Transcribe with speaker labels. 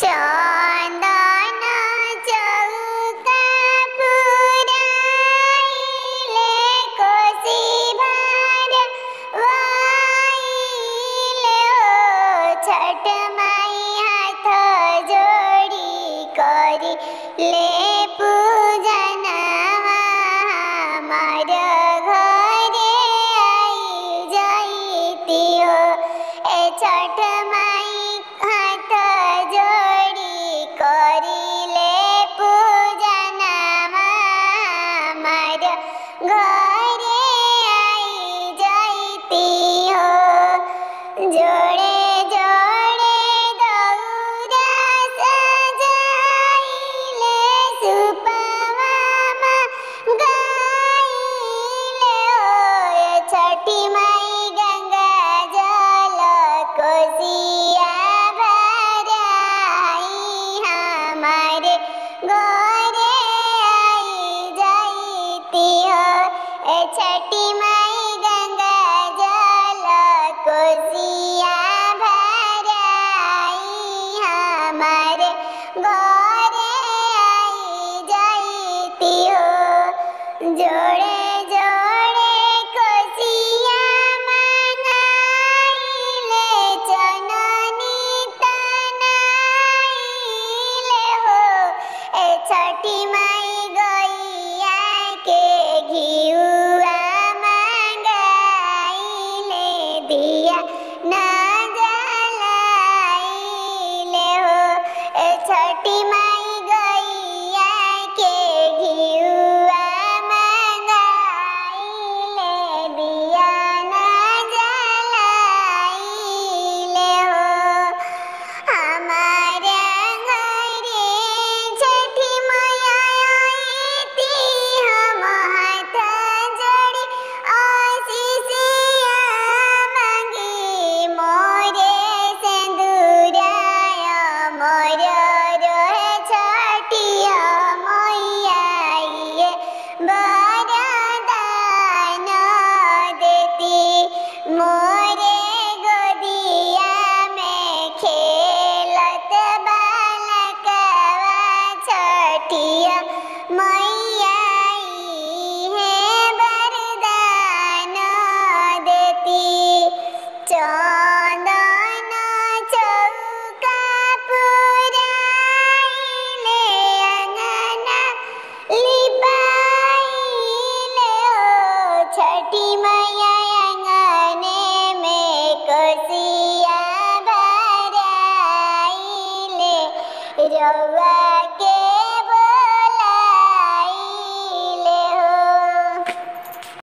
Speaker 1: चंदन चौका पुराइले कोसी भरवाइले हो छठ माई हाथ जोड़ी करी ले पूजनवा हमार घरे आई जाइती हो ए छठ माई हाथ जोड़ी करिले पूजनवा हमार घरे आई जाइती हो जोड़े जोड़े दौरा सजाइले सुपवा गाइले हो ए छठी माई गंगा जल कोसिया भराई हमारे घरे आई जाइती हो ए छठी माई गंगा जल कोसिया भराई हमारे घरे आई जाइती हो जोड़े जोड़े कोसिया मनाइले चननी तनाइले हो ए छठी माई गैया के घिउआ मंगाइले दिया ना जलाइले हो ए छठी माई गैया के घिउआ मंगाइले दिया ना जलाइले हो हमारे घरे छठी मैया आईती हम हाथ जोड़ी आशीषिया मांगी मोरे सिंदूराय मोर रोहे छठिया मैया ये वरदान देती मोरे गोदिया में खेलत बालकवा छठिया मैया है वरदान देती चंदन चौका पुराइले अंगना लिपाइले हो छठी मैया अंगने में कोसिया भराइले रउआ के